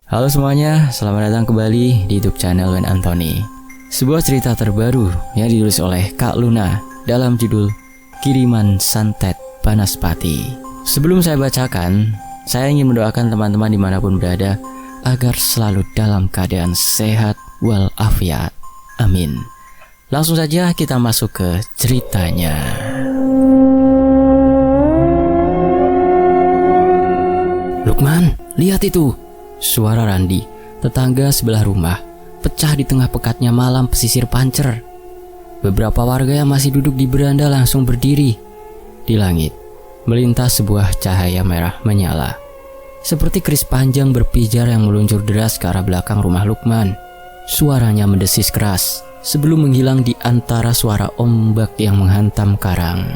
Halo semuanya, selamat datang kembali di YouTube channel Wen Anthony. Sebuah cerita terbaru yang ditulis oleh Kak Luna dalam judul Kiriman Santet Banaspati. Sebelum saya bacakan, saya ingin mendoakan teman-teman dimanapun berada agar selalu dalam keadaan sehat walafiat. Amin. Langsung saja kita masuk ke ceritanya. Lukman, lihat itu! Suara Randi, tetangga sebelah rumah, pecah di tengah pekatnya malam pesisir Pancer. Beberapa warga yang masih duduk di beranda langsung berdiri. Di langit, melintas sebuah cahaya merah menyala. Seperti keris panjang berpijar yang meluncur deras ke arah belakang rumah Lukman. Suaranya mendesis keras sebelum menghilang di antara suara ombak yang menghantam karang.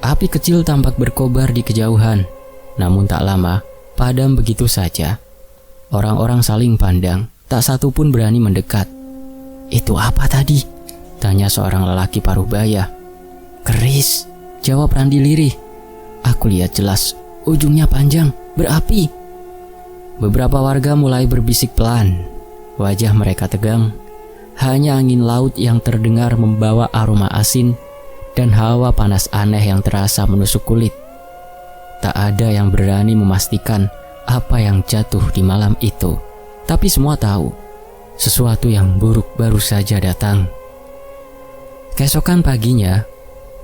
Api kecil tampak berkobar di kejauhan, namun tak lama padam begitu saja. Orang-orang saling pandang, tak satu pun berani mendekat. "Itu apa tadi?" tanya seorang lelaki paruh baya. "Keris," jawab Randi lirih. "Aku lihat jelas, ujungnya panjang, berapi." Beberapa warga mulai berbisik pelan. Wajah mereka tegang. Hanya angin laut yang terdengar membawa aroma asin dan hawa panas aneh yang terasa menusuk kulit. Tak ada yang berani memastikan apa yang jatuh di malam itu. Tapi semua tahu, sesuatu yang buruk baru saja datang. Keesokan paginya,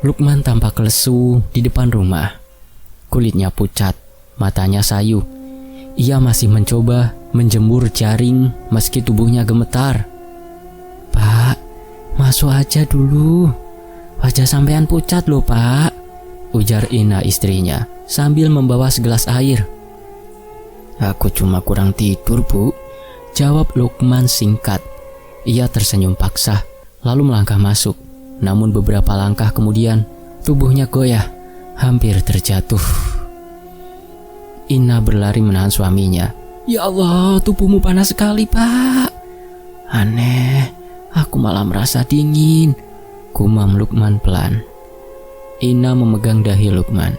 Lukman tampak lesu di depan rumah. Kulitnya pucat, matanya sayu. Ia masih mencoba menjemur jaring meski tubuhnya gemetar. "Pak, masuk aja dulu. Wajah sampean pucat loh, Pak," ujar Ina istrinya sambil membawa segelas air. "Aku cuma kurang tidur, Bu," jawab Lukman singkat. Ia tersenyum paksa, lalu melangkah masuk. Namun beberapa langkah kemudian, tubuhnya goyah, hampir terjatuh. Ina berlari menahan suaminya. "Ya Allah, tubuhmu panas sekali, Pak." "Aneh, aku malah merasa dingin," gumam Lukman pelan. Ina memegang dahi Lukman.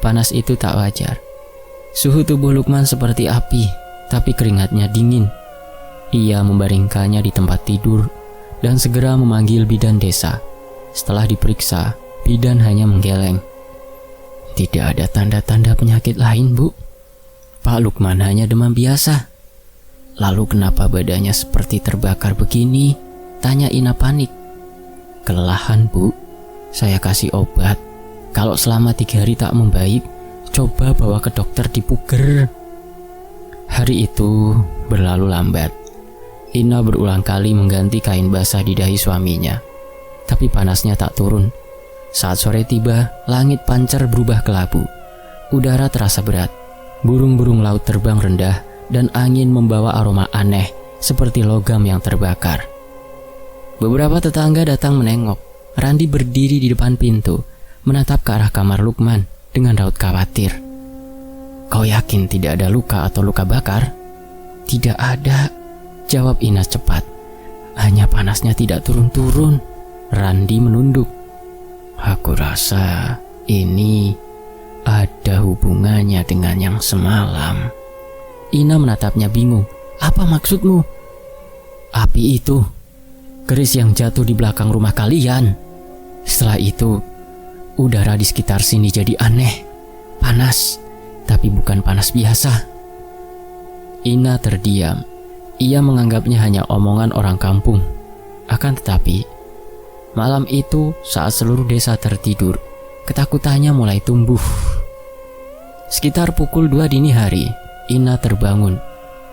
Panas itu tak wajar. Suhu tubuh Lukman seperti api, tapi keringatnya dingin. Ia membaringkannya di tempat tidur dan segera memanggil bidan desa. Setelah diperiksa, bidan hanya menggeleng. "Tidak ada tanda-tanda penyakit lain, Bu. Pak Lukman hanya demam biasa." "Lalu kenapa badannya seperti terbakar begini?" tanya Ina panik. "Kelelahan, Bu. Saya kasih obat. Kalau selama 3 hari tak membaik, coba bawa ke dokter di Puger." Hari itu berlalu lambat. Ina berulang kali mengganti kain basah di dahi suaminya, tapi panasnya tak turun. Saat sore tiba, langit Pancer berubah kelabu. Udara terasa berat. Burung-burung laut terbang rendah dan angin membawa aroma aneh seperti logam yang terbakar. Beberapa tetangga datang menengok. Randi berdiri di depan pintu, menatap ke arah kamar Lukman dengan raut khawatir. "Kau yakin tidak ada luka atau luka bakar?" "Tidak ada," jawab Ina cepat. "Hanya panasnya tidak turun-turun." Randi menunduk. "Aku rasa ini ada hubungannya dengan yang semalam." Ina menatapnya bingung. "Apa maksudmu?" "Api itu, keris yang jatuh di belakang rumah kalian. Setelah itu, udara di sekitar sini jadi aneh, panas, tapi bukan panas biasa." Ina terdiam. Ia menganggapnya hanya omongan orang kampung. Akan tetapi, malam itu saat seluruh desa tertidur, ketakutannya mulai tumbuh. Sekitar pukul 2 dini hari, Ina terbangun.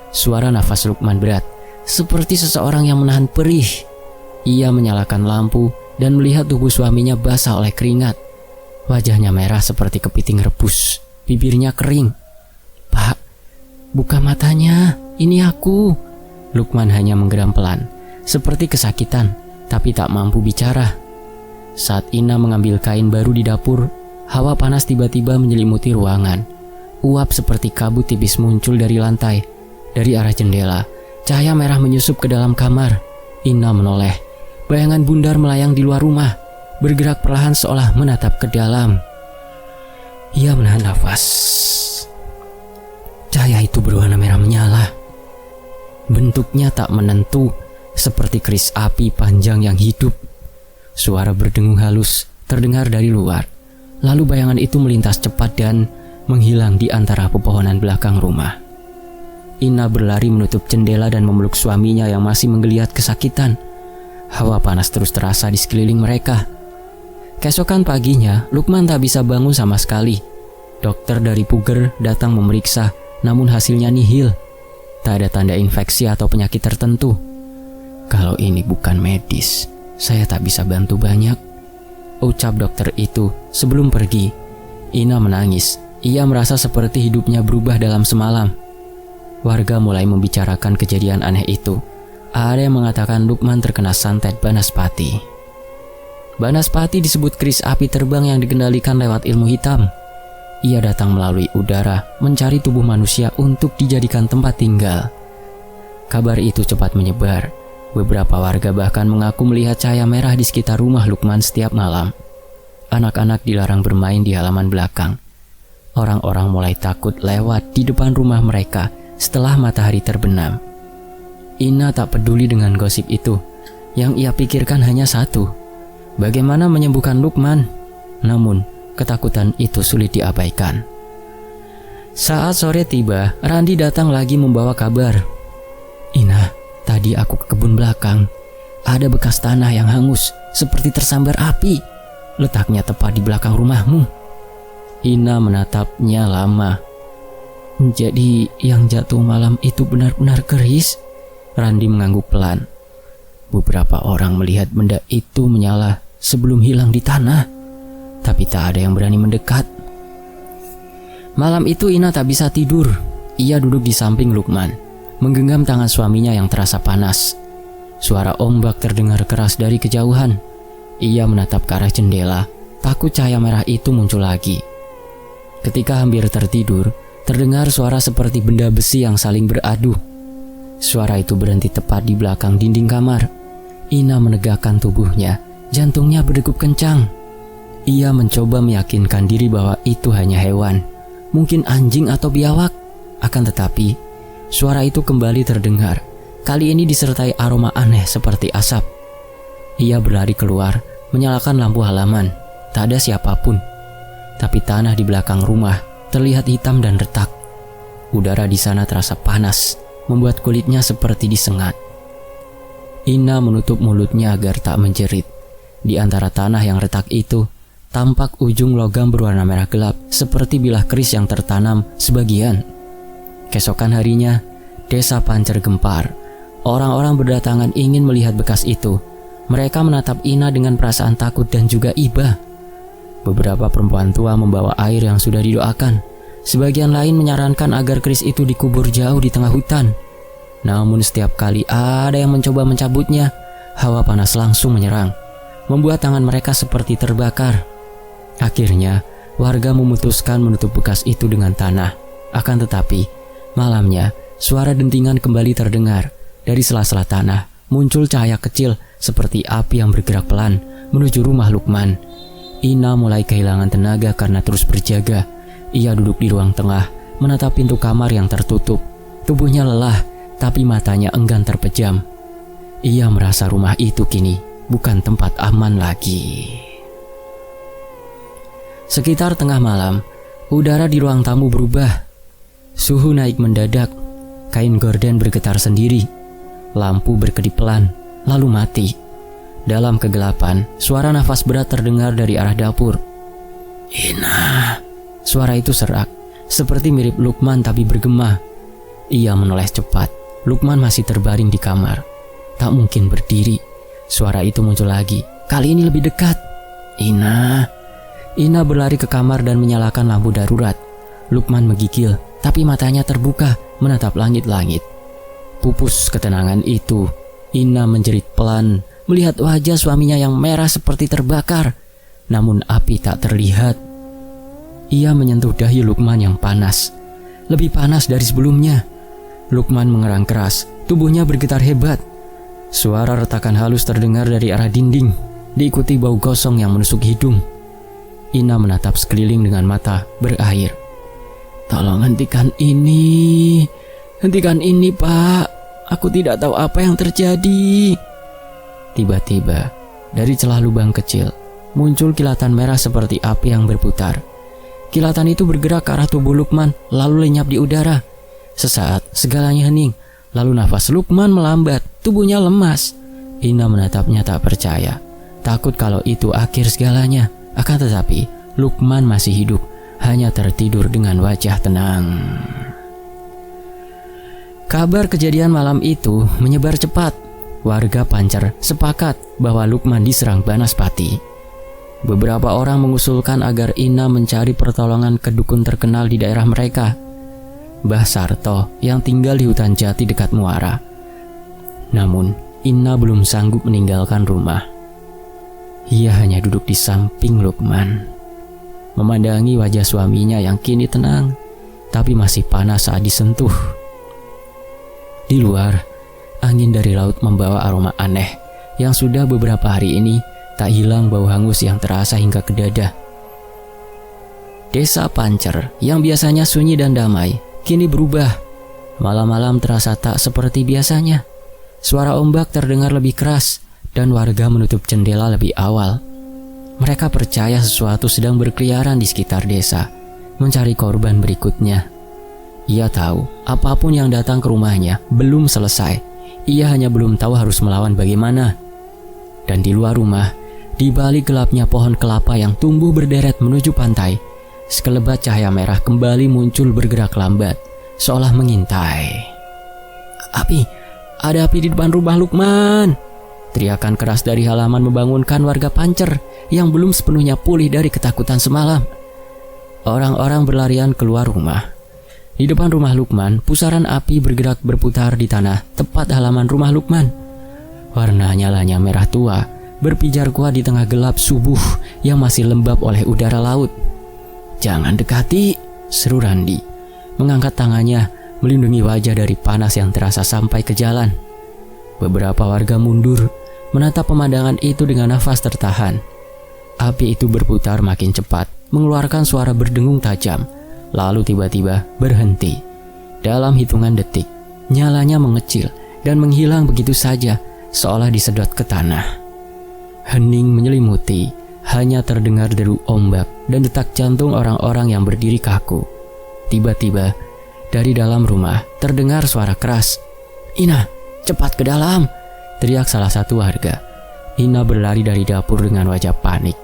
Suara nafas Lukman berat, seperti seseorang yang menahan perih. Ia menyalakan lampu dan melihat tubuh suaminya basah oleh keringat. Wajahnya merah seperti kepiting rebus, bibirnya kering. "Pak, buka matanya, ini aku." Lukman hanya menggeram pelan, seperti kesakitan, tapi tak mampu bicara. Saat Ina mengambil kain baru di dapur, hawa panas tiba-tiba menyelimuti ruangan. Uap seperti kabut tipis muncul dari lantai. Dari arah jendela, cahaya merah menyusup ke dalam kamar. Ina menoleh. Bayangan bundar melayang di luar rumah, bergerak perlahan seolah menatap ke dalam. Ia menahan nafas. Cahaya itu berwarna merah menyala. bentuknya tak menentu, seperti keris api panjang yang hidup. Suara berdengung halus terdengar dari luar. Lalu bayangan itu melintas cepat dan menghilang di antara pepohonan belakang rumah. Ina berlari menutup jendela dan memeluk suaminya yang masih menggeliat kesakitan. Hawa panas terus terasa di sekeliling mereka. Keesokan paginya, Lukman tak bisa bangun sama sekali. Dokter dari Puger datang memeriksa, namun hasilnya nihil. Tak ada tanda infeksi atau penyakit tertentu. Kalau ini bukan medis, saya tak bisa bantu banyak, ucap dokter itu sebelum pergi. Ina menangis. Ia merasa seperti hidupnya berubah dalam semalam. Warga mulai membicarakan kejadian aneh itu. Ada yang mengatakan Lukman terkena santet Banaspati. Banaspati disebut keris api terbang yang dikendalikan lewat ilmu hitam. Ia datang melalui udara mencari tubuh manusia untuk dijadikan tempat tinggal. Kabar itu cepat menyebar. Beberapa warga bahkan mengaku melihat cahaya merah di sekitar rumah Lukman setiap malam. Anak-anak dilarang bermain di halaman belakang. Orang-orang mulai takut lewat di depan rumah mereka setelah matahari terbenam. Ina tak peduli dengan gosip itu. Yang ia pikirkan hanya satu: bagaimana menyembuhkan Lukman. Namun, ketakutan itu sulit diabaikan. Saat sore tiba, Randi datang lagi membawa kabar. Ina, tadi aku ke kebun belakang. Ada bekas tanah yang hangus, seperti tersambar api. Letaknya tepat di belakang rumahmu. Ina menatapnya lama. Jadi, yang jatuh malam itu benar-benar keris? Randi mengangguk pelan. Beberapa orang melihat benda itu menyala sebelum hilang di tanah, tapi tak ada yang berani mendekat. Malam itu Ina tak bisa tidur. Ia duduk di samping Lukman, menggenggam tangan suaminya yang terasa panas. Suara ombak terdengar keras dari kejauhan. Ia menatap ke arah jendela, takut cahaya merah itu muncul lagi. Ketika hampir tertidur, terdengar suara seperti benda besi yang saling beradu. Suara itu berhenti tepat di belakang dinding kamar. Ina menegakkan tubuhnya. Jantungnya berdegup kencang. Ia mencoba meyakinkan diri bahwa itu hanya hewan, mungkin anjing atau biawak. Akan tetapi, suara itu kembali terdengar. Kali ini disertai aroma aneh seperti asap. Ia berlari keluar, menyalakan lampu halaman. Tak ada siapapun. Tapi tanah di belakang rumah terlihat hitam dan retak. Udara di sana terasa panas, membuat kulitnya seperti disengat. Ina menutup mulutnya agar tak menjerit. Di antara tanah yang retak itu, tampak ujung logam berwarna merah gelap seperti bilah keris yang tertanam sebagian. Keesokan harinya, desa Pancer gempar. Orang-orang berdatangan ingin melihat bekas itu. Mereka menatap Ina dengan perasaan takut dan juga iba. Beberapa perempuan tua membawa air yang sudah didoakan. Sebagian lain menyarankan agar keris itu dikubur jauh di tengah hutan. Namun setiap kali ada yang mencoba mencabutnya, hawa panas langsung menyerang, membuat tangan mereka seperti terbakar. Akhirnya, warga memutuskan menutup bekas itu dengan tanah. Akan tetapi, malamnya, suara dentingan kembali terdengar. Dari sela-sela tanah, muncul cahaya kecil seperti api yang bergerak pelan menuju rumah Lukman. Ina mulai kehilangan tenaga karena terus berjaga. Ia duduk di ruang tengah, menatap pintu kamar yang tertutup. Tubuhnya lelah, tapi matanya enggan terpejam. Ia merasa rumah itu kini bukan tempat aman lagi. Sekitar tengah malam, udara di ruang tamu berubah. Suhu naik mendadak. Kain gorden bergetar sendiri. Lampu berkedip pelan, lalu mati. Dalam kegelapan, suara nafas berat terdengar dari arah dapur. Ina. Suara itu serak, seperti mirip Lukman tapi bergema. Ia menoleh cepat. Lukman masih terbaring di kamar. Tak mungkin berdiri. Suara itu muncul lagi. Kali ini lebih dekat. Ina. Ina berlari ke kamar dan menyalakan lampu darurat. Lukman menggigil, tapi matanya terbuka menatap langit-langit. Pupus ketenangan itu, Ina menjerit pelan melihat wajah suaminya yang merah seperti terbakar. Namun api tak terlihat. Ia menyentuh dahi Lukman yang panas, lebih panas dari sebelumnya. Lukman mengerang keras, tubuhnya bergetar hebat. Suara retakan halus terdengar dari arah dinding, diikuti bau gosong yang menusuk hidung. Ina menatap sekeliling dengan mata berair. Tolong hentikan ini, Pak. Aku tidak tahu apa yang terjadi. Tiba-tiba, dari celah lubang kecil, muncul kilatan merah seperti api yang berputar. Kilatan itu bergerak ke arah tubuh Lukman, lalu lenyap di udara. Sesaat, segalanya hening. Lalu nafas Lukman melambat, tubuhnya lemas. Ina menatapnya tak percaya, takut kalau itu akhir segalanya. Akan tetapi, Lukman masih hidup, hanya tertidur dengan wajah tenang. Kabar kejadian malam itu menyebar cepat. Warga Pancer sepakat bahwa Lukman diserang Banaspati. Beberapa orang mengusulkan agar Ina mencari pertolongan ke dukun terkenal di daerah mereka, Mbah Sarto yang tinggal di hutan jati dekat Muara. Namun, Ina belum sanggup meninggalkan rumah. Ia hanya duduk di samping Lukman, memandangi wajah suaminya yang kini tenang, tapi masih panas saat disentuh. Di luar, angin dari laut membawa aroma aneh yang sudah beberapa hari ini tak hilang bau hangus yang terasa hingga ke dada. Desa Pancer yang biasanya sunyi dan damai kini berubah. Malam-malam terasa tak seperti biasanya. Suara ombak terdengar lebih keras dan warga menutup jendela lebih awal. Mereka percaya sesuatu sedang berkeliaran di sekitar desa, mencari korban berikutnya. Ia tahu apapun yang datang ke rumahnya belum selesai. Ia hanya belum tahu harus melawan bagaimana. Dan di luar rumah, di balik gelapnya pohon kelapa yang tumbuh berderet menuju pantai, sekelebat cahaya merah kembali muncul bergerak lambat, seolah mengintai. Api! Ada api di depan rumah Lukman! Teriakan keras dari halaman membangunkan warga Pancer yang belum sepenuhnya pulih dari ketakutan semalam. Orang-orang berlarian keluar rumah. Di depan rumah Lukman, pusaran api bergerak berputar di tanah tepat halaman rumah Lukman. Warna nyalanya merah tua, berpijar kuat di tengah gelap subuh yang masih lembab oleh udara laut. "Jangan dekati," seru Randi, mengangkat tangannya melindungi wajah dari panas yang terasa sampai ke jalan. Beberapa warga mundur, menatap pemandangan itu dengan nafas tertahan. Api itu berputar makin cepat, mengeluarkan suara berdengung tajam, lalu tiba-tiba berhenti. Dalam hitungan detik, nyalanya mengecil dan menghilang begitu saja, seolah disedot ke tanah. Hening menyelimuti, hanya terdengar deru ombak dan detak jantung orang-orang yang berdiri kaku. Tiba-tiba, dari dalam rumah terdengar suara keras. "Ina, cepat ke dalam!" teriak salah satu warga. Ina berlari dari dapur dengan wajah panik.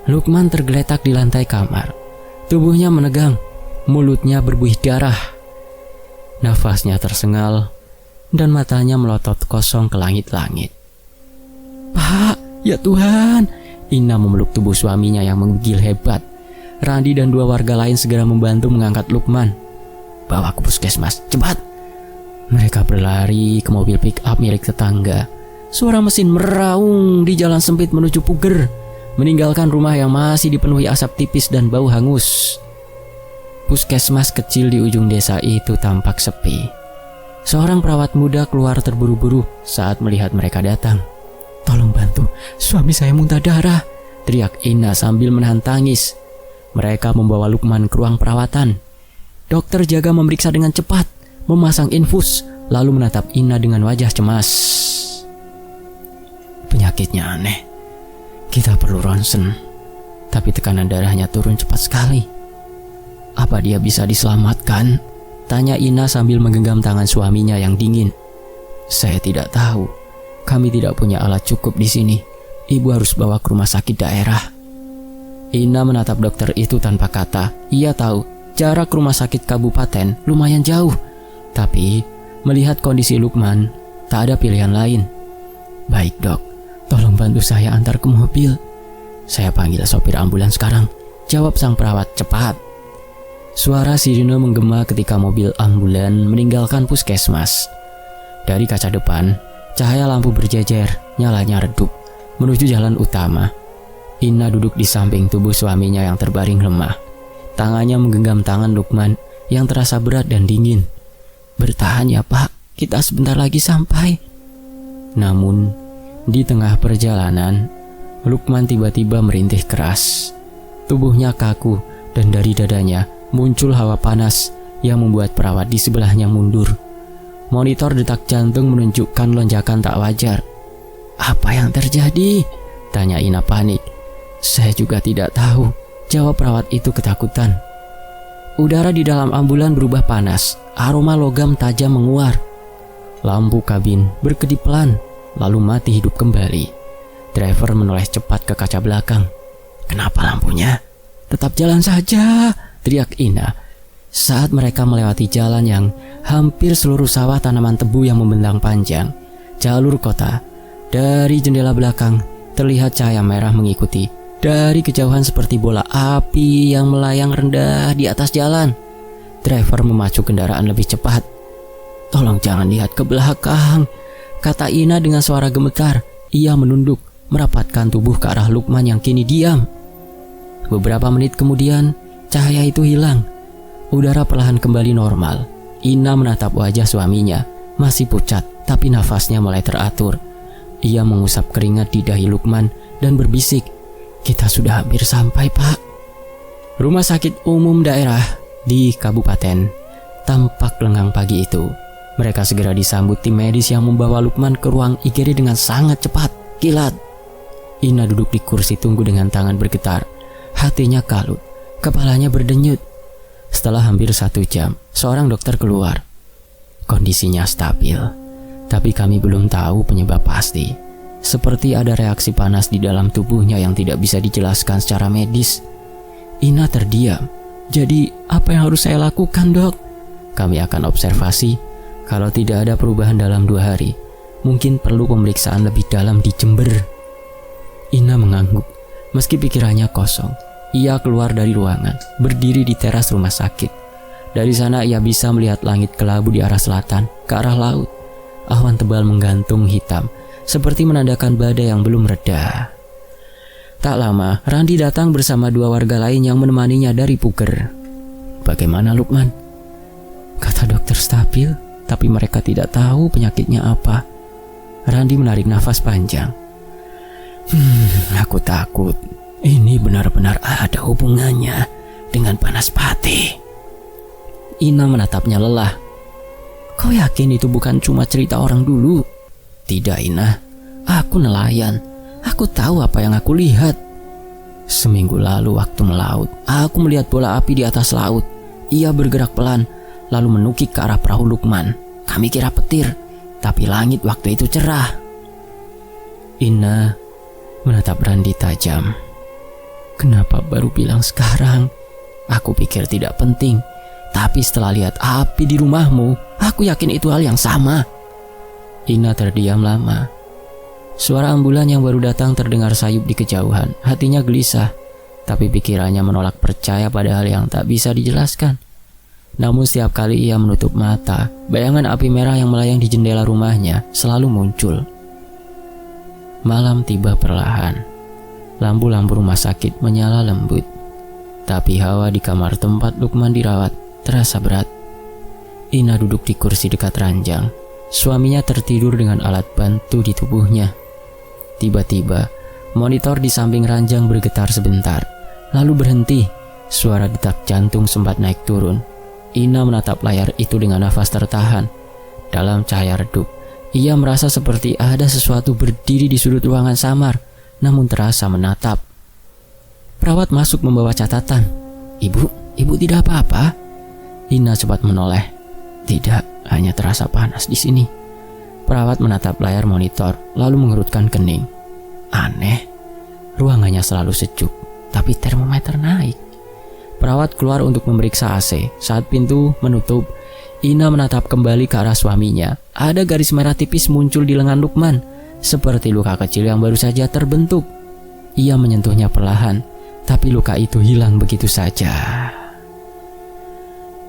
Lukman tergeletak di lantai kamar. Tubuhnya menegang, mulutnya berbuih darah. Nafasnya tersengal dan matanya melotot kosong ke langit-langit. "Pak, ya Tuhan!" Ina memeluk tubuh suaminya yang menggigil hebat. Randi dan dua warga lain segera membantu mengangkat Lukman. "Bawa ke puskesmas, cepat!" Mereka berlari ke mobil pick-up milik tetangga. Suara mesin meraung di jalan sempit menuju Puger, meninggalkan rumah yang masih dipenuhi asap tipis dan bau hangus. Puskesmas kecil di ujung desa itu tampak sepi. Seorang perawat muda keluar terburu-buru saat melihat mereka datang. "Tolong bantu, suami saya muntah darah," teriak Ina sambil menahan tangis. Mereka membawa Lukman ke ruang perawatan. Dokter jaga memeriksa dengan cepat, memasang infus, lalu menatap Ina dengan wajah cemas. "Penyakitnya aneh. Kita perlu ronsen, tapi tekanan darahnya turun cepat sekali. Apa dia bisa diselamatkan?" tanya Ina sambil menggenggam tangan suaminya yang dingin. "Saya tidak tahu. Kami tidak punya alat cukup di sini. Ibu harus bawa ke rumah sakit daerah." Ina menatap dokter itu tanpa kata. Ia tahu jarak rumah sakit kabupaten lumayan jauh, tapi melihat kondisi Lukman, tak ada pilihan lain. "Baik dok, tolong bantu saya antar ke mobil." "Saya panggil sopir ambulans sekarang," jawab sang perawat cepat. Suara sirine menggema ketika mobil ambulan meninggalkan puskesmas. Dari kaca depan, cahaya lampu berjejer, nyalanya redup, menuju jalan utama. Ina duduk di samping tubuh suaminya yang terbaring lemah. Tangannya menggenggam tangan Lukman yang terasa berat dan dingin. "Bertahan ya Pak, kita sebentar lagi sampai." Namun, di tengah perjalanan, Lukman tiba-tiba merintih keras. Tubuhnya kaku dan dari dadanya muncul hawa panas yang membuat perawat di sebelahnya mundur. Monitor detak jantung menunjukkan lonjakan tak wajar. "Apa yang terjadi?" tanya Ina panik. "Saya juga tidak tahu," jawab perawat itu ketakutan. Udara di dalam ambulan berubah panas, aroma logam tajam menguar. Lampu kabin berkedip pelan, lalu mati hidup kembali. Driver menoleh cepat ke kaca belakang. "Kenapa lampunya?" "Tetap jalan saja," teriak Ina. Saat mereka melewati jalan yang hampir seluruh sawah tanaman tebu yang membentang panjang, jalur kota, dari jendela belakang terlihat cahaya merah mengikuti dari kejauhan seperti bola api yang melayang rendah di atas jalan. Driver memacu kendaraan lebih cepat. "Tolong jangan lihat ke belakang," kata Ina dengan suara gemetar. Ia menunduk, merapatkan tubuh ke arah Lukman yang kini diam. Beberapa menit kemudian, cahaya itu hilang. Udara perlahan kembali normal. Ina menatap wajah suaminya, masih pucat, tapi nafasnya mulai teratur. Ia mengusap keringat di dahi Lukman dan berbisik, "Kita sudah hampir sampai, Pak." Rumah sakit umum daerah di kabupaten tampak lengang pagi itu. Mereka segera disambut tim medis yang membawa Lukman ke ruang IGD dengan sangat cepat, kilat. Ina duduk di kursi tunggu dengan tangan bergetar. Hatinya kalut, kepalanya berdenyut. Setelah hampir 1 jam, seorang dokter keluar. "Kondisinya stabil, tapi kami belum tahu penyebab pasti. Seperti ada reaksi panas di dalam tubuhnya yang tidak bisa dijelaskan secara medis." Ina terdiam. "Jadi apa yang harus saya lakukan, Dok?" "Kami akan observasi. Kalau tidak ada perubahan dalam 2 hari, mungkin perlu pemeriksaan lebih dalam di Jember." Ina mengangguk. Meski pikirannya kosong, ia keluar dari ruangan, berdiri di teras rumah sakit. Dari sana ia bisa melihat langit kelabu di arah selatan, ke arah laut. Awan tebal menggantung hitam, seperti menandakan badai yang belum reda. Tak lama, Randi datang bersama 2 warga lain yang menemaninya dari Puger. "Bagaimana Lukman?" "Kata dokter stabil, tapi mereka tidak tahu penyakitnya apa." Randi menarik nafas panjang. Aku takut ini benar-benar ada hubungannya dengan panas pati." Ina menatapnya lelah. "Kau yakin itu bukan cuma cerita orang dulu?" "Tidak, Ina. Aku nelayan. Aku tahu apa yang aku lihat. Seminggu lalu waktu melaut, aku melihat bola api di atas laut. Ia bergerak pelan, lalu menukik ke arah perahu Lukman. Kami kira petir, tapi langit waktu itu cerah." Ina menatap Randi tajam. "Kenapa baru bilang sekarang? Aku pikir tidak penting, tapi setelah lihat api di rumahmu, aku yakin itu hal yang sama." Ina terdiam lama. Suara ambulan yang baru datang terdengar sayup di kejauhan. Hatinya gelisah, tapi pikirannya menolak percaya pada hal yang tak bisa dijelaskan. Namun setiap kali ia menutup mata, bayangan api merah yang melayang di jendela rumahnya selalu muncul. Malam tiba perlahan. Lampu-lampu rumah sakit menyala lembut, tapi hawa di kamar tempat Lukman dirawat terasa berat. Ina duduk di kursi dekat ranjang. Suaminya tertidur dengan alat bantu di tubuhnya. Tiba-tiba, monitor di samping ranjang bergetar sebentar, lalu berhenti. Suara detak jantung sempat naik turun. Ina menatap layar itu dengan nafas tertahan. Dalam cahaya redup, ia merasa seperti ada sesuatu berdiri di sudut ruangan samar, namun terasa menatap. Perawat masuk membawa catatan. Ibu tidak apa-apa?" Ina cepat menoleh. "Tidak, hanya terasa panas di sini." Perawat menatap layar monitor, lalu mengerutkan kening. Aneh, ruangannya selalu sejuk, tapi termometer naik. Perawat keluar untuk memeriksa AC. Saat pintu menutup, Ina menatap kembali ke arah suaminya. Ada garis merah tipis muncul di lengan Lukman, seperti luka kecil yang baru saja terbentuk. Ia menyentuhnya perlahan, tapi luka itu hilang begitu saja.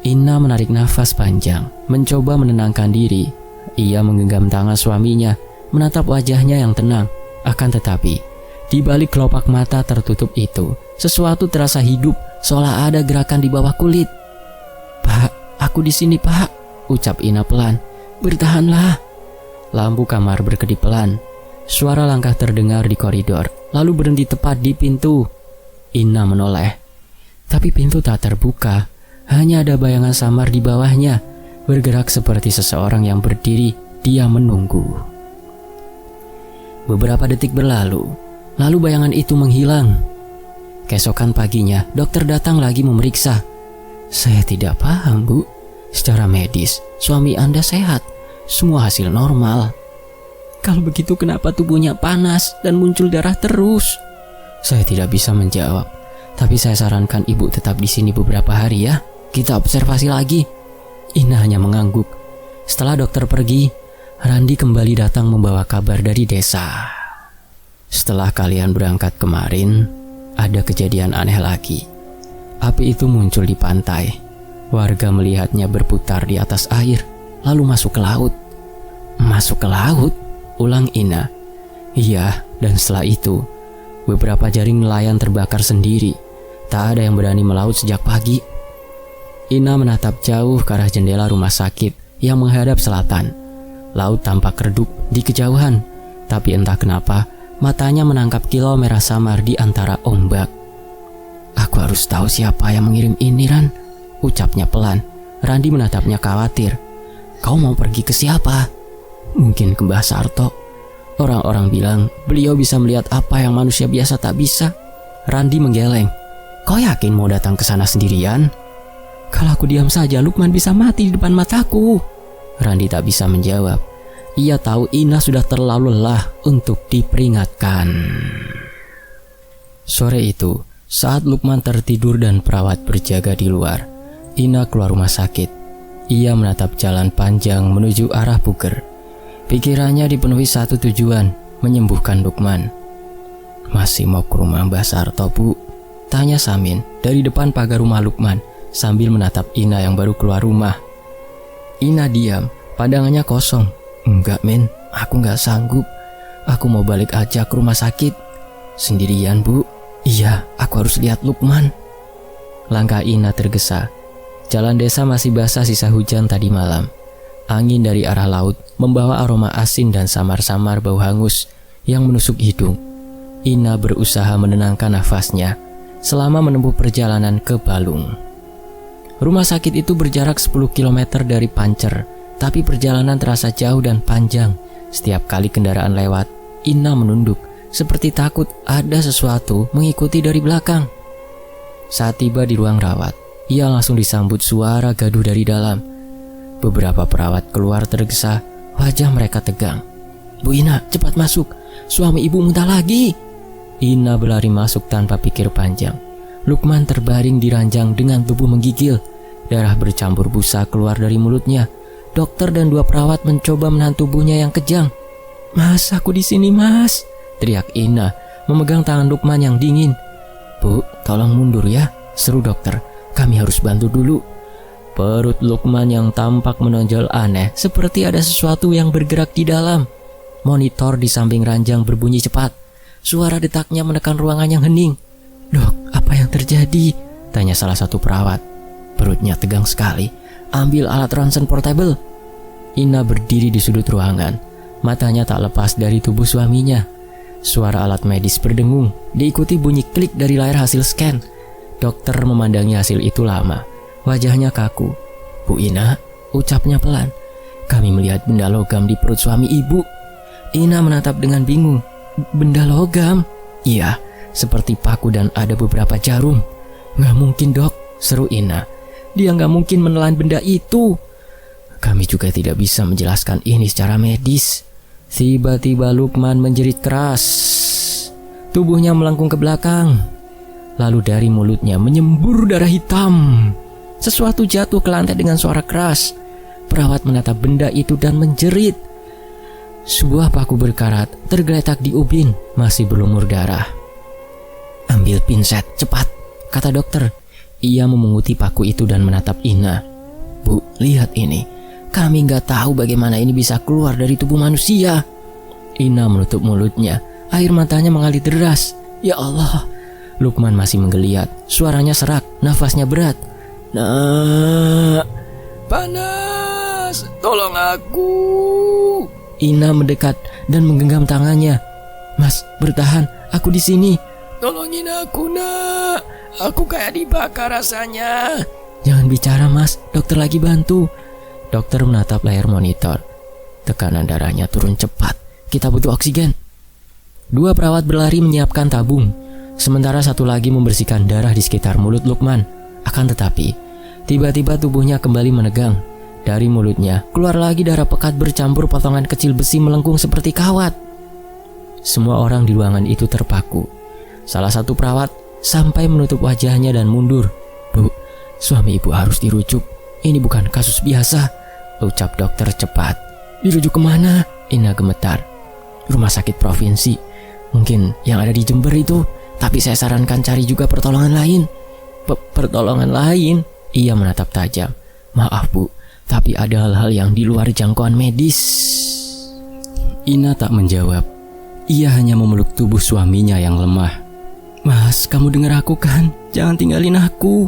Ina menarik nafas panjang, mencoba menenangkan diri. Ia menggenggam tangan suaminya, menatap wajahnya yang tenang. Akan tetapi, di balik kelopak mata tertutup itu, sesuatu terasa hidup, seolah ada gerakan di bawah kulit. "Pak, aku di sini, Pak," ucap Ina pelan. "Bertahanlah." Lampu kamar berkedip pelan. Suara langkah terdengar di koridor, lalu berhenti tepat di pintu. Ina menoleh, tapi pintu tak terbuka. Hanya ada bayangan samar di bawahnya. bergerak seperti seseorang yang berdiri, dia menunggu. Beberapa detik berlalu, lalu bayangan itu menghilang. Keesokan paginya, dokter datang lagi memeriksa. Saya tidak paham, Bu. Secara medis, suami Anda sehat. Semua hasil normal. Kalau begitu kenapa tubuhnya panas dan muncul darah terus? Saya tidak bisa menjawab. Tapi saya sarankan ibu tetap di sini beberapa hari ya. Kita observasi lagi. Ina hanya mengangguk. Setelah dokter pergi, Randi kembali datang membawa kabar dari desa. Setelah kalian berangkat kemarin, ada kejadian aneh lagi. Api itu muncul di pantai. Warga melihatnya berputar di atas air, lalu masuk ke laut. Masuk ke laut? Ulang Ina. Iya, dan setelah itu, beberapa jaring nelayan terbakar sendiri. Tak ada yang berani melaut sejak pagi. Ina menatap jauh ke arah jendela rumah sakit yang menghadap selatan. Laut tampak redup di kejauhan, tapi entah kenapa matanya menangkap kilau merah samar di antara ombak. Aku harus tahu siapa yang mengirim ini, Ran, ucapnya pelan. Randi menatapnya khawatir. Kau mau pergi ke siapa? Mungkin ke Mbah Sarto. Orang-orang bilang beliau bisa melihat apa yang manusia biasa tak bisa. Randi menggeleng. Kau yakin mau datang ke sana sendirian? Kalau aku diam saja, Lukman bisa mati di depan mataku. Randi tak bisa menjawab. Ia tahu Ina sudah terlalu lelah untuk diperingatkan. Sore itu, saat Lukman tertidur dan perawat berjaga di luar, Ina keluar rumah sakit. Ia menatap jalan panjang menuju arah Puger. Pikirannya dipenuhi satu tujuan, menyembuhkan Lukman. Masih mau ke rumah Mbah Sarto, Bu? Tanya Samin dari depan pagar rumah Lukman sambil menatap Ina yang baru keluar rumah. Ina diam, pandangannya kosong. Enggak, men, aku gak sanggup. Aku mau balik aja ke rumah sakit. Sendirian, Bu? Iya, aku harus lihat Lukman. Langkah Ina tergesa. Jalan desa masih basah sisa hujan tadi malam. Angin dari arah laut membawa aroma asin dan samar-samar bau hangus yang menusuk hidung. Ina berusaha menenangkan nafasnya selama menempuh perjalanan ke Balung. Rumah sakit itu berjarak 10 km dari Pancer, tapi perjalanan terasa jauh dan panjang. Setiap kali kendaraan lewat, Ina menunduk, seperti takut ada sesuatu mengikuti dari belakang. Saat tiba di ruang rawat, ia langsung disambut suara gaduh dari dalam. Beberapa perawat keluar tergesa, wajah mereka tegang. Bu Ina, cepat masuk, suami ibu muntah lagi. Ina berlari masuk tanpa pikir panjang. Lukman terbaring di ranjang dengan tubuh menggigil. Darah bercampur busa keluar dari mulutnya. Dokter dan 2 perawat mencoba menahan tubuhnya yang kejang. Mas, aku di sini, Mas, teriak Ina, memegang tangan Lukman yang dingin. Bu, tolong mundur ya, seru dokter. Kami harus bantu dulu. Perut Lukman yang tampak menonjol aneh, seperti ada sesuatu yang bergerak di dalam. Monitor di samping ranjang berbunyi cepat. Suara detaknya menekan ruangan yang hening. Dok, apa yang terjadi? Tanya salah satu perawat. Perutnya tegang sekali. Ambil alat ronsen portable. Ina berdiri di sudut ruangan. Matanya tak lepas dari tubuh suaminya. Suara alat medis berdengung, diikuti bunyi klik dari layar hasil scan. Dokter memandangi hasil itu lama. Wajahnya kaku. Bu Ina, ucapnya pelan. Kami melihat benda logam di perut suami ibu. Ina menatap dengan bingung. Benda logam? Iya, seperti paku dan ada beberapa jarum. Nggak mungkin, Dok, seru Ina. Dia nggak mungkin menelan benda itu. Kami juga tidak bisa menjelaskan ini secara medis. Tiba-tiba Lukman menjerit keras. Tubuhnya melengkung ke belakang. Lalu dari mulutnya menyembur darah hitam. Sesuatu jatuh ke lantai dengan suara keras. Perawat menatap benda itu dan menjerit. Sebuah paku berkarat tergeletak di ubin, masih berlumur darah. Ambil pinset, cepat, kata dokter. Ia memunguti paku itu dan menatap Ina. Bu, lihat ini. Kami nggak tahu bagaimana ini bisa keluar dari tubuh manusia. Ina menutup mulutnya. Air matanya mengalir deras. Ya Allah. Lukman masih menggeliat. Suaranya serak, nafasnya berat. Nak, panas, tolong aku. Ina mendekat dan menggenggam tangannya. Mas, bertahan, aku di sini. Tolongin aku, Nak. Aku kayak dibakar rasanya. Jangan bicara, Mas, dokter lagi bantu. Dokter menatap layar monitor. Tekanan darahnya turun cepat. Kita butuh oksigen. 2 perawat berlari menyiapkan tabung, sementara satu lagi membersihkan darah di sekitar mulut Lukman. Akan tetapi, tiba-tiba tubuhnya kembali menegang. Dari mulutnya keluar lagi darah pekat bercampur potongan kecil besi melengkung seperti kawat. Semua orang di ruangan itu terpaku. Salah satu perawat sampai menutup wajahnya dan mundur. "Bu, suami ibu harus dirujuk. Ini bukan kasus biasa," ucap dokter cepat. "Dirujuk kemana?" Ina gemetar. "Rumah sakit provinsi. Mungkin yang ada di Jember itu. Tapi saya sarankan cari juga pertolongan lain." Pertolongan lain?" Ia menatap tajam. "Maaf bu, tapi ada hal-hal yang di luar jangkauan medis." Ina tak menjawab. Ia hanya memeluk tubuh suaminya yang lemah. "Mas, kamu dengar aku kan? Jangan tinggalin aku."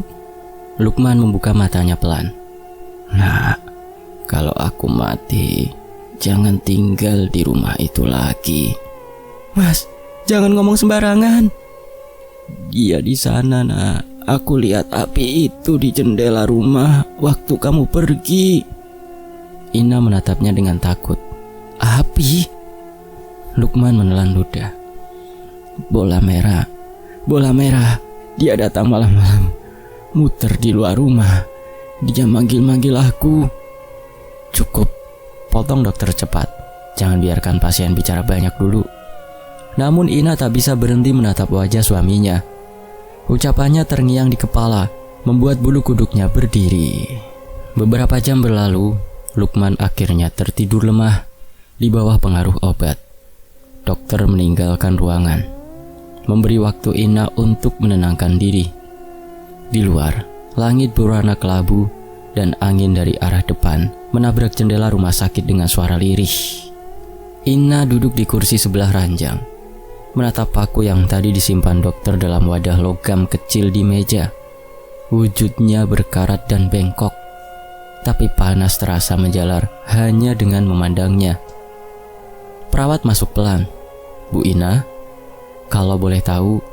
Lukman membuka matanya pelan. "Nak, kalau aku mati, jangan tinggal di rumah itu lagi." "Mas, jangan ngomong sembarangan." "Dia di sana, nak. Aku lihat api itu di jendela rumah waktu kamu pergi." Ina menatapnya dengan takut. "Api?" Lukman menelan ludah. Bola merah. Dia datang malam-malam, muter di luar rumah. Dia manggil-manggil aku." "Cukup," potong dokter cepat. "Jangan biarkan pasien bicara banyak dulu." Namun Ina tak bisa berhenti menatap wajah suaminya. Ucapannya terngiang di kepala, membuat bulu kuduknya berdiri. Beberapa jam berlalu, Lukman akhirnya tertidur lemah di bawah pengaruh obat. Dokter meninggalkan ruangan, memberi waktu Ina untuk menenangkan diri. Di luar, langit berwarna kelabu dan angin dari arah depan menabrak jendela rumah sakit dengan suara lirih. Ina duduk di kursi sebelah ranjang, menatap paku yang tadi disimpan dokter dalam wadah logam kecil di meja. Wujudnya berkarat dan bengkok, tapi panas terasa menjalar hanya dengan memandangnya. Perawat masuk pelan. "Bu Ina, kalau boleh tahu,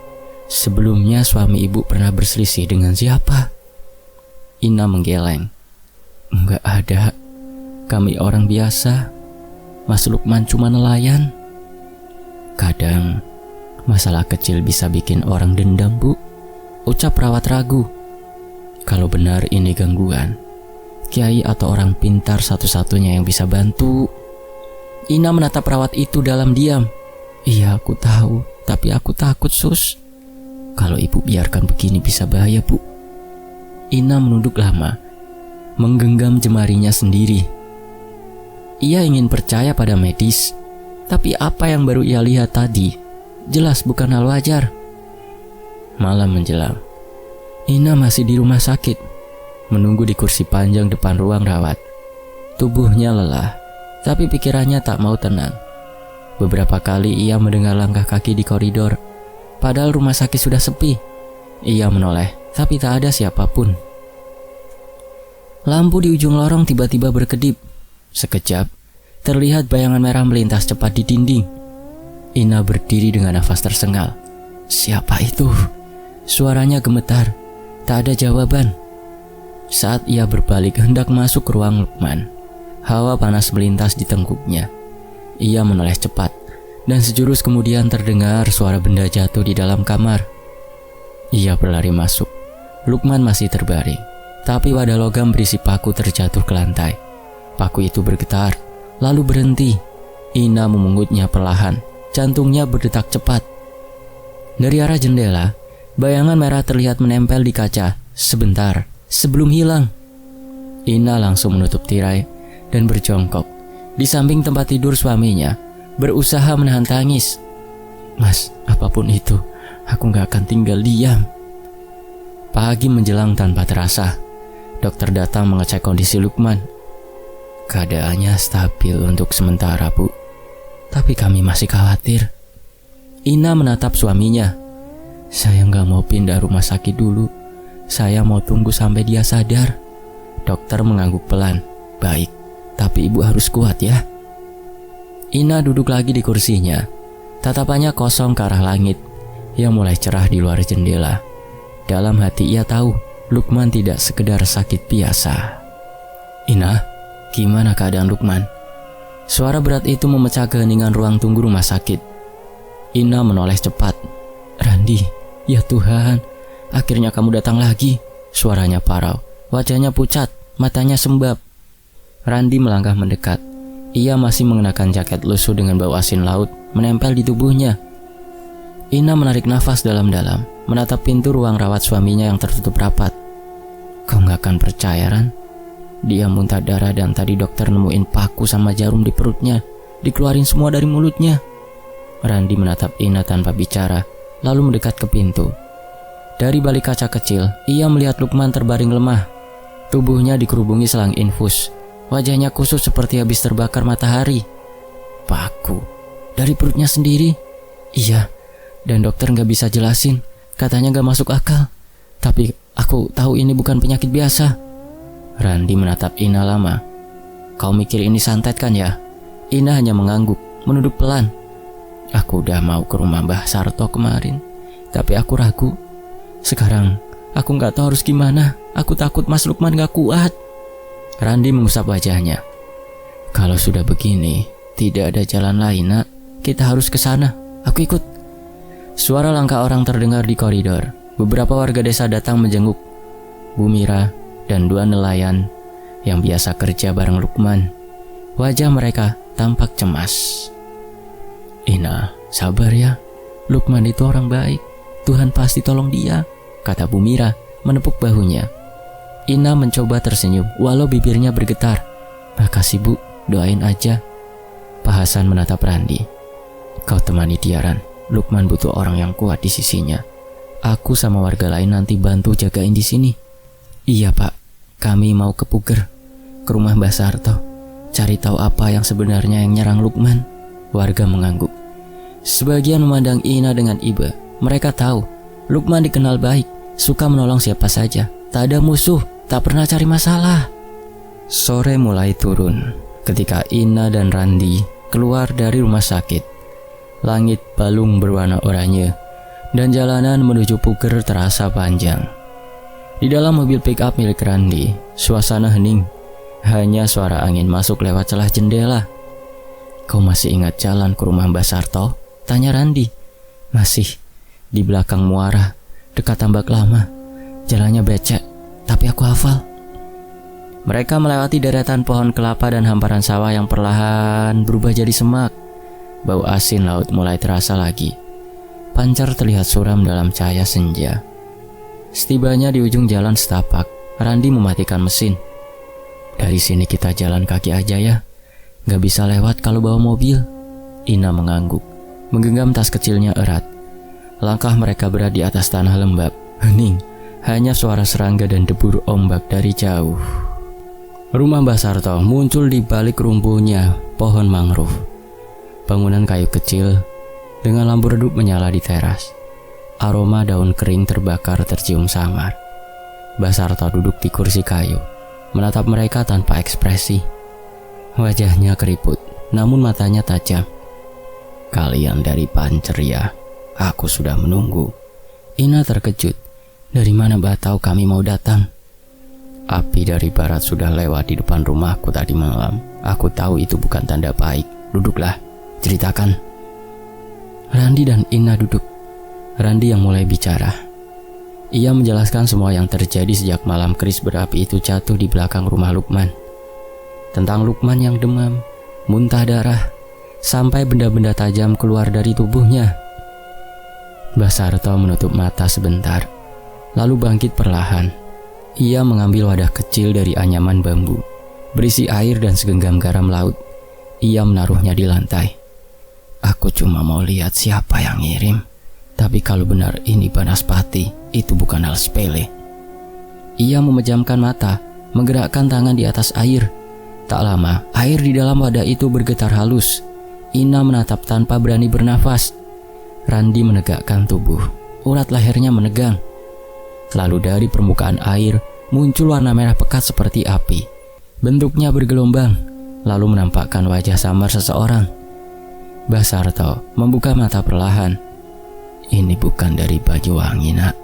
sebelumnya suami ibu pernah berselisih dengan siapa?" Ina menggeleng. "Enggak ada. Kami orang biasa. Mas Lukman cuma nelayan." "Kadang masalah kecil bisa bikin orang dendam, Bu," ucap perawat ragu. "Kalau benar ini gangguan, kiai atau orang pintar satu-satunya yang bisa bantu." Ina menatap perawat itu dalam diam. "Iya, aku tahu, tapi aku takut, Sus. Kalau ibu biarkan begini bisa bahaya, Bu." Ina menunduk lama, menggenggam jemarinya sendiri. Ia ingin percaya pada medis, tapi apa yang baru ia lihat tadi jelas bukan hal wajar. Malam menjelang. Ina masih di rumah sakit, menunggu di kursi panjang depan ruang rawat. Tubuhnya lelah, tapi pikirannya tak mau tenang. Beberapa kali ia mendengar langkah kaki di koridor, padahal rumah sakit sudah sepi. Ia menoleh, tapi tak ada siapapun. Lampu di ujung lorong tiba-tiba berkedip. Sekejap, terlihat bayangan merah melintas cepat di dinding. Ina berdiri dengan nafas tersengal. "Siapa itu?" Suaranya gemetar, tak ada jawaban. Saat ia berbalik hendak masuk ke ruang Lukman, hawa panas melintas di tengkuknya. Ia menoleh cepat, dan sejurus kemudian terdengar suara benda jatuh di dalam kamar. Ia berlari masuk. Lukman masih terbaring, tapi wadah logam berisi paku terjatuh ke lantai. Paku itu bergetar, lalu berhenti. Ina memungutnya perlahan, jantungnya berdetak cepat. Dari arah jendela, bayangan merah terlihat menempel di kaca sebentar sebelum hilang. Ina langsung menutup tirai dan berjongkok di samping tempat tidur suaminya, berusaha menahan tangis. "Mas, apapun itu, aku gak akan tinggal diam." Pagi menjelang tanpa terasa, dokter datang mengecek kondisi Lukman. "Keadaannya stabil untuk sementara, Bu. Tapi kami masih khawatir." Ina menatap suaminya. "Saya gak mau pindah rumah sakit dulu. Saya mau tunggu sampai dia sadar." Dokter mengangguk pelan. "Baik, tapi ibu harus kuat ya." Ina duduk lagi di kursinya. Tatapannya kosong ke arah langit yang mulai cerah di luar jendela. Dalam hati ia tahu Lukman tidak sekedar sakit biasa. "Ina, gimana keadaan Lukman? Suara berat itu memecah keheningan ruang tunggu rumah sakit. Ina menoleh cepat. Randi, ya Tuhan, akhirnya kamu datang lagi. Suaranya parau, wajahnya pucat, matanya sembab. Randi melangkah mendekat. Ia masih mengenakan jaket lusuh dengan bau asin laut menempel di tubuhnya. Ina menarik nafas dalam-dalam, menatap pintu ruang rawat suaminya yang tertutup rapat. Kau gak akan percaya, Ran. Dia muntah darah dan tadi dokter nemuin paku sama jarum di perutnya. Dikeluarin semua dari mulutnya. Randi menatap Ina tanpa bicara, lalu mendekat ke pintu. Dari balik kaca kecil, ia melihat Lukman terbaring lemah. Tubuhnya dikerubungi selang infus. Wajahnya kusut seperti habis terbakar matahari. Paku? Dari perutnya sendiri? Iya, dan dokter gak bisa jelasin. Katanya gak masuk akal. Tapi aku tahu ini bukan penyakit biasa. Randi menatap Ina lama. Kau mikir ini santet kan ya? Ina hanya mengangguk, menunduk pelan. Aku udah mau ke rumah Mbah Sarto kemarin, tapi aku ragu. Sekarang aku gak tahu harus gimana. Aku takut Mas Lukman gak kuat. Randi mengusap wajahnya. Kalau sudah begini, tidak ada jalan lain, Nak. Kita harus ke sana. Aku ikut. Suara langkah orang terdengar di koridor. Beberapa warga desa datang menjenguk Bu Mira dan 2 nelayan yang biasa kerja bareng Lukman. Wajah mereka tampak cemas. Ina, sabar ya. Lukman itu orang baik. Tuhan pasti tolong dia, kata Bu Mira menepuk bahunya. Ina mencoba tersenyum walau bibirnya bergetar. Makasih Bu, doain aja. Pak Hasan menatap Randi. Kau temani dia, Ran. Lukman butuh orang yang kuat di sisinya. Aku sama warga lain nanti bantu jagain di sini. Iya Pak, kami mau ke Puger, ke rumah Mbah Sarto, cari tahu apa yang sebenarnya yang nyerang Lukman. Warga mengangguk. Sebagian memandang Ina dengan iba. Mereka tahu Lukman dikenal baik, suka menolong siapa saja, tak ada musuh, tak pernah cari masalah. Sore mulai turun ketika Ina dan Randi keluar dari rumah sakit. Langit balung berwarna oranye dan jalanan menuju Puger terasa panjang. Di dalam mobil pick-up milik Randi, suasana hening. Hanya suara angin masuk lewat celah jendela. Kau masih ingat jalan ke rumah Mbah Sarto? Tanya Randi. Masih. Di belakang muara, dekat tambak lama. Jalannya becek, tapi aku hafal. Mereka melewati deretan pohon kelapa dan hamparan sawah yang perlahan berubah jadi semak. Bau asin laut mulai terasa lagi. Pancar terlihat suram dalam cahaya senja. Setibanya di ujung jalan setapak, Randi mematikan mesin. Dari sini kita jalan kaki aja ya. Gak bisa lewat kalau bawa mobil. Ina mengangguk, menggenggam tas kecilnya erat. Langkah mereka berat di atas tanah lembab, hening. Hanya suara serangga dan debur ombak dari jauh. Rumah Mbah Sarto muncul di balik rumpuhnya pohon mangrove. Bangunan kayu kecil dengan lampu redup menyala di teras. Aroma daun kering terbakar tercium samar. Mbah Sarto duduk di kursi kayu, menatap mereka tanpa ekspresi. Wajahnya keriput, namun matanya tajam. Kalian dari Pancer ya? Aku sudah menunggu. Ina terkejut. Dari mana Mbah tahu kami mau datang? Api dari barat sudah lewat di depan rumahku tadi malam. Aku tahu itu bukan tanda baik. Duduklah. Ceritakan. Randi dan Ina duduk. Randi yang mulai bicara. Ia menjelaskan semua yang terjadi sejak malam keris berapi itu jatuh di belakang rumah Lukman. Tentang Lukman yang demam, muntah darah, sampai benda-benda tajam keluar dari tubuhnya. Mbah Sarto menutup mata sebentar, lalu bangkit perlahan. Ia mengambil wadah kecil dari anyaman bambu, berisi air dan segenggam garam laut. Ia menaruhnya di lantai. Aku cuma mau lihat siapa yang ngirim. Tapi kalau benar ini Banaspati, itu bukan hal sepele. Ia memejamkan mata, menggerakkan tangan di atas air. Tak lama, air di dalam wadah itu bergetar halus. Ina menatap tanpa berani bernafas. Randi menegakkan tubuh, urat lehernya menegang. Lalu dari permukaan air muncul warna merah pekat seperti api. Bentuknya bergelombang, lalu menampakkan wajah samar seseorang. Mbah Sarto membuka mata perlahan. Ini bukan dari Banyuwangi, Nak.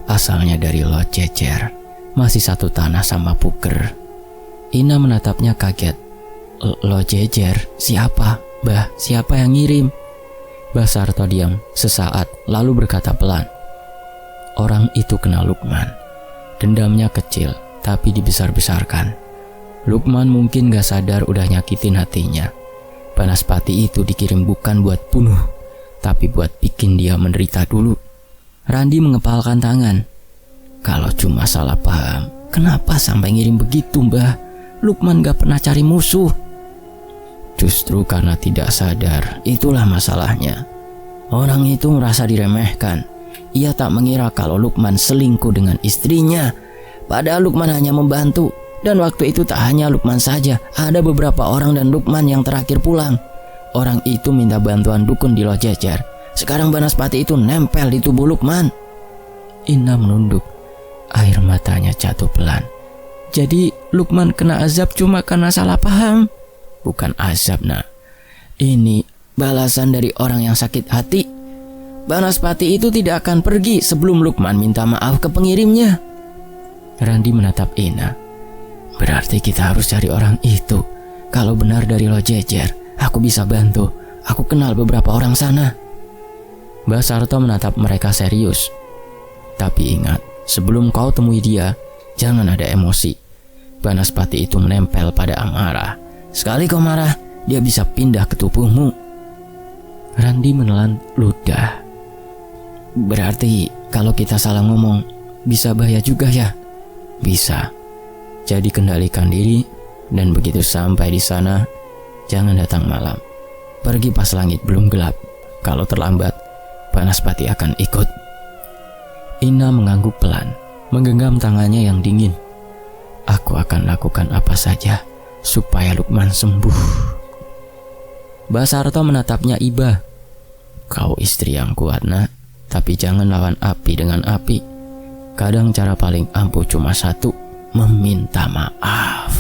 Asalnya dari Lot Cecer. Masih satu tanah sama Puger. Ina menatapnya kaget. Lo jejer, siapa? Bah, siapa yang ngirim? Mbah Sarto diam sesaat lalu berkata pelan. Orang itu kenal Lukman. Dendamnya kecil tapi dibesar-besarkan. Lukman mungkin gak sadar udah nyakitin hatinya. Banaspati itu dikirim bukan buat bunuh, tapi buat bikin dia menderita dulu. Randi mengepalkan tangan. Kalau cuma salah paham, kenapa sampai ngirim begitu, Mbah? Lukman gak pernah cari musuh. Justru karena tidak sadar, itulah masalahnya. Orang itu merasa diremehkan. Ia tak mengira kalau Lukman selingkuh dengan istrinya. Padahal Lukman hanya membantu. Dan waktu itu tak hanya Lukman saja, ada beberapa orang dan Lukman yang terakhir pulang. Orang itu minta bantuan dukun di Lojejer. Sekarang Banaspati itu nempel di tubuh Lukman. Ina menunduk. Air matanya jatuh pelan. Jadi Lukman kena azab cuma karena salah paham? Bukan azab, nak. Ini balasan dari orang yang sakit hati. Banaspati itu tidak akan pergi sebelum Lukman minta maaf ke pengirimnya. Randi menatap Ina. Berarti kita harus cari orang itu. Kalau benar dari Lojejer, aku bisa bantu. Aku kenal beberapa orang sana. Mbah Sarto menatap mereka serius. Tapi ingat, sebelum kau temui dia, jangan ada emosi. Banaspati itu menempel pada amarah. Sekali kau marah, dia bisa pindah ke tubuhmu. Randi menelan ludah. Berarti kalau kita salah ngomong, bisa bahaya juga ya? Bisa. Jadi kendalikan diri, dan begitu sampai di sana, jangan datang malam. Pergi pas langit belum gelap. Kalau terlambat, Banaspati akan ikut. Ina mengangguk pelan, menggenggam tangannya yang dingin. Aku akan lakukan apa saja supaya Lukman sembuh. Mbah Sarto menatapnya iba. Kau istri yang kuat, nak, tapi jangan lawan api dengan api. Kadang cara paling ampuh cuma satu, meminta maaf.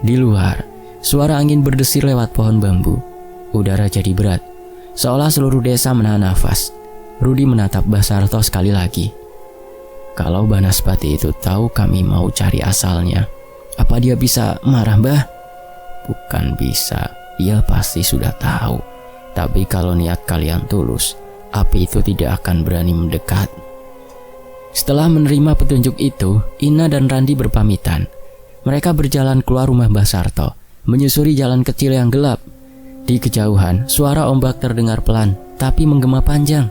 Di luar, suara angin berdesir lewat pohon bambu. Udara jadi berat, seolah seluruh desa menahan nafas. Rudi menatap Mbah Sarto sekali lagi. Kalau Banaspati itu tahu kami mau cari asalnya, apa dia bisa marah, Mbah? Bukan bisa, dia pasti sudah tahu. Tapi kalau niat kalian tulus, api itu tidak akan berani mendekat. Setelah menerima petunjuk itu, Ina dan Randi berpamitan. Mereka berjalan keluar rumah Mbah Sarto, menyusuri jalan kecil yang gelap. Di kejauhan, suara ombak terdengar pelan, tapi menggema panjang.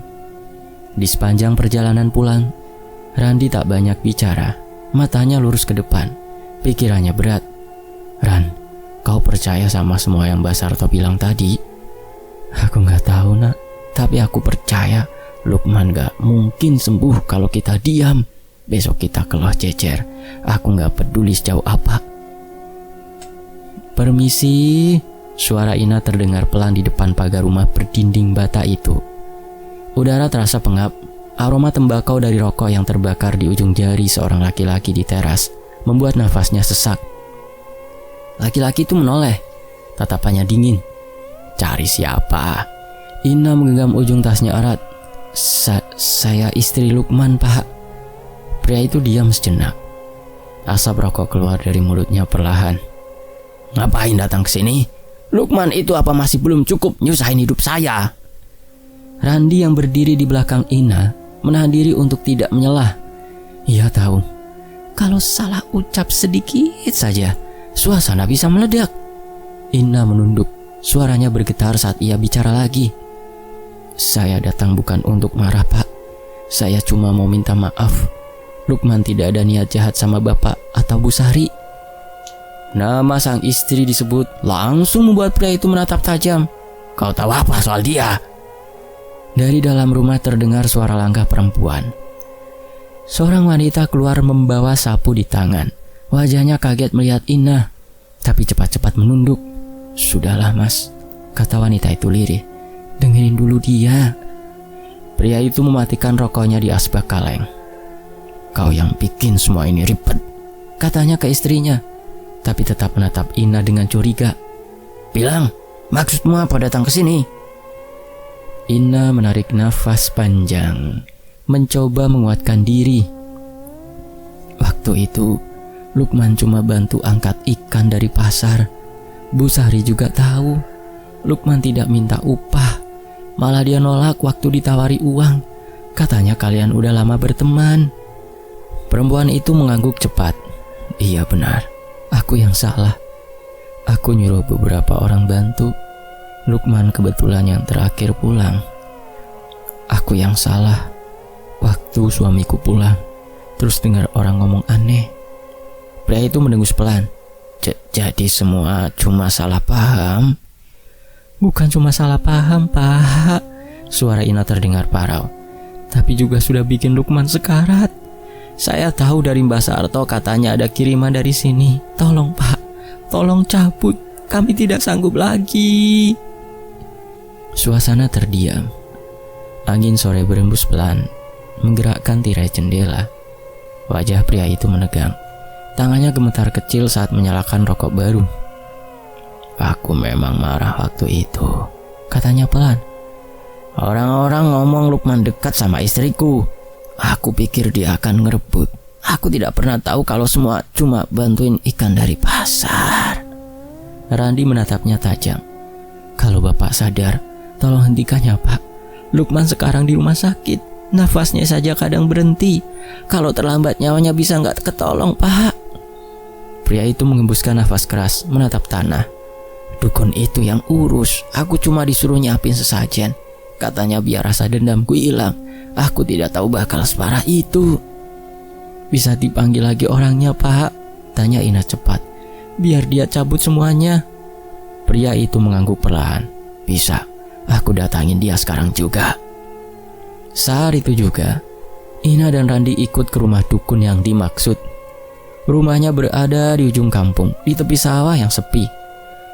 Di sepanjang perjalanan pulang, Randi tak banyak bicara, matanya lurus ke depan. Pikirannya berat. Ran, kau percaya sama semua yang Mbah Sarto bilang tadi? Aku gak tahu, nak. Tapi aku percaya Lukman gak mungkin sembuh kalau kita diam. Besok kita ke Lojejer. Aku gak peduli sejauh apa. Permisi. Suara Ina terdengar pelan di depan pagar rumah berdinding bata itu. Udara terasa pengap. Aroma tembakau dari rokok yang terbakar di ujung jari seorang laki-laki di teras membuat nafasnya sesak. Laki-laki itu menoleh, tatapannya dingin. Cari siapa? Ina menggenggam ujung tasnya erat. Saya istri Lukman, Pak. Pria itu diam sejenak. Asap rokok keluar dari mulutnya perlahan. Ngapain datang ke sini? Lukman itu apa masih belum cukup nyusahin hidup saya? Randi yang berdiri di belakang Ina menahan diri untuk tidak menyelah. Ia tahu kalau salah ucap sedikit saja, suasana bisa meledak. Ina menunduk, suaranya bergetar saat ia bicara lagi. Saya datang bukan untuk marah, Pak. Saya cuma mau minta maaf. Lukman tidak ada niat jahat sama Bapak atau Bu Sari. Nama sang istri disebut langsung membuat pria itu menatap tajam. Kau tahu apa soal dia? Dari dalam rumah terdengar suara langkah perempuan. Seorang wanita keluar membawa sapu di tangan. Wajahnya kaget melihat Ina, tapi cepat-cepat menunduk. Sudahlah, Mas, kata wanita itu lirih. Dengerin dulu dia. Pria itu mematikan rokoknya di asbak kaleng. Kau yang bikin semua ini ribet, katanya ke istrinya, tapi tetap menatap Ina dengan curiga. Bilang, maksudmu apa datang ke sini? Ina menarik nafas panjang, mencoba menguatkan diri. Waktu itu, Lukman cuma bantu angkat ikan dari pasar. Bu Sari juga tahu Lukman tidak minta upah. Malah dia nolak waktu ditawari uang. Katanya kalian udah lama berteman. Perempuan itu mengangguk cepat. Iya benar, aku yang salah. Aku nyuruh beberapa orang bantu. Lukman kebetulan yang terakhir pulang. Aku yang salah. Waktu suamiku pulang, terus dengar orang ngomong aneh. Pria itu mendengus pelan. Jadi semua cuma salah paham? Bukan cuma salah paham, Pak. Suara Ina terdengar parau. Tapi juga sudah bikin Lukman sekarat. Saya tahu dari Mbak Sarto katanya ada kiriman dari sini. Tolong, Pak. Tolong cabut. Kami tidak sanggup lagi. Suasana terdiam. Angin sore berembus pelan, menggerakkan tirai jendela. Wajah pria itu menegang. Tangannya gemetar kecil saat menyalakan rokok baru. Aku memang marah waktu itu, katanya pelan. Orang-orang ngomong Lukman dekat sama istriku. Aku pikir dia akan ngerebut. Aku tidak pernah tahu kalau semua cuma bantuin ikan dari pasar. Randi menatapnya tajam. Kalau Bapak sadar, tolong hentikannya, Pak. Lukman sekarang di rumah sakit. Nafasnya saja kadang berhenti. Kalau terlambat nyawanya bisa nggak ketolong, Pak. Pria itu mengembuskan nafas keras, menatap tanah. Dukun itu yang urus. Aku cuma disuruh nyiapin sesajen. Katanya biar rasa dendamku hilang. Aku tidak tahu bakal separah itu. Bisa dipanggil lagi orangnya, Pak? Tanya Ina cepat. Biar dia cabut semuanya. Pria itu mengangguk perlahan. Bisa. Aku datangin dia sekarang juga. Saat itu juga, Ina dan Randi ikut ke rumah dukun yang dimaksud. Rumahnya berada di ujung kampung, di tepi sawah yang sepi.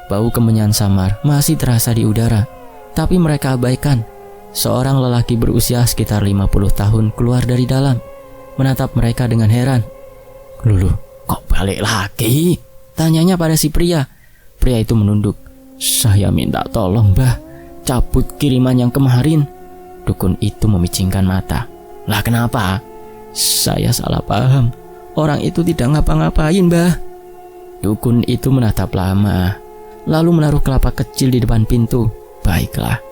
Bau kemenyan samar masih terasa di udara, tapi mereka abaikan. Seorang lelaki berusia sekitar 50 tahun keluar dari dalam, menatap mereka dengan heran. Lulu, kok balik lagi? Tanyanya pada si pria. Pria itu menunduk. Saya minta tolong, Mbah, cabut kiriman yang kemarin. Dukun itu memicingkan mata. Lah kenapa? Saya salah paham. Orang itu tidak ngapa-ngapain, Mbah. Dukun itu menatap lama, lalu menaruh kelapa kecil di depan pintu. Baiklah,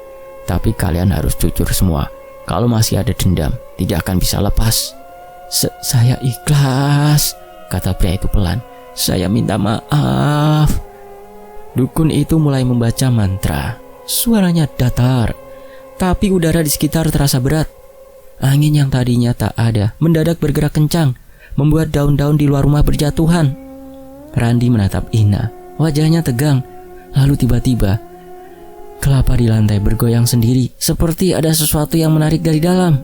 tapi kalian harus jujur semua. Kalau masih ada dendam, tidak akan bisa lepas. Saya ikhlas, kata pria itu pelan. Saya minta maaf. Dukun itu mulai membaca mantra. Suaranya datar, tapi udara di sekitar terasa berat. Angin yang tadinya tak ada mendadak bergerak kencang, membuat daun-daun di luar rumah berjatuhan. Randi menatap Ina, wajahnya tegang. Lalu tiba-tiba, kelapa di lantai bergoyang sendiri, seperti ada sesuatu yang menarik dari dalam.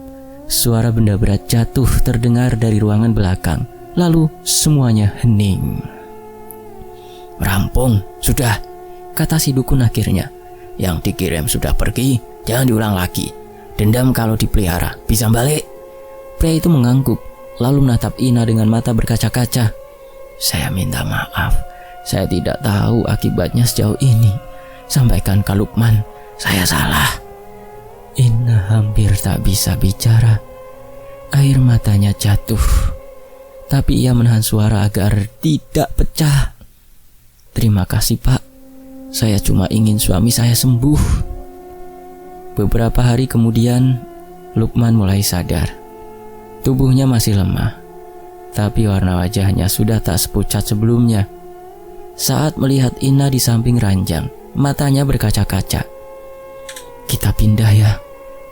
Suara benda berat jatuh terdengar dari ruangan belakang. Lalu semuanya hening. Rampung, sudah, kata si dukun akhirnya. Yang dikirim sudah pergi, jangan diulang lagi. Dendam kalau dipelihara, bisa balik. Pria itu mengangguk, lalu menatap Ina dengan mata berkaca-kaca. Saya minta maaf, saya tidak tahu akibatnya sejauh ini. Sampaikan ke Lukman, saya salah. Ina hampir tak bisa bicara. Air matanya jatuh, tapi ia menahan suara agar tidak pecah. Terima kasih, Pak. Saya cuma ingin suami saya sembuh. Beberapa hari kemudian, Lukman mulai sadar. Tubuhnya masih lemah, tapi warna wajahnya sudah tak sepucat sebelumnya. Saat melihat Ina di samping ranjang, matanya berkaca-kaca. Kita pindah ya,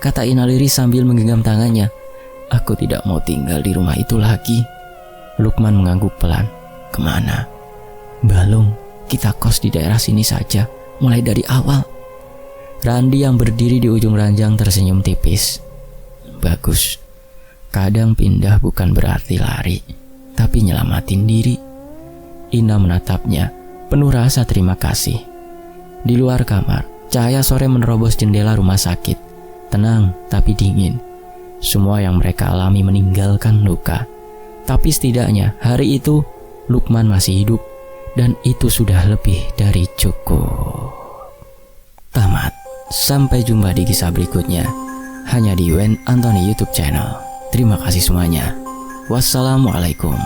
kata Ina lirih sambil menggenggam tangannya. Aku tidak mau tinggal di rumah itu lagi. Lukman mengangguk pelan. Kemana? Balung, kita kos di daerah sini saja, mulai dari awal. Randi yang berdiri di ujung ranjang tersenyum tipis. Bagus. Kadang pindah bukan berarti lari, tapi nyelamatin diri. Ina menatapnya, penuh rasa terima kasih. Di luar kamar, cahaya sore menerobos jendela rumah sakit. Tenang tapi dingin. Semua yang mereka alami meninggalkan luka. Tapi setidaknya hari itu Lukman masih hidup, dan itu sudah lebih dari cukup. Tamat. Sampai jumpa di kisah berikutnya, hanya di Wen Anthony YouTube channel. Terima kasih semuanya. Wassalamualaikum.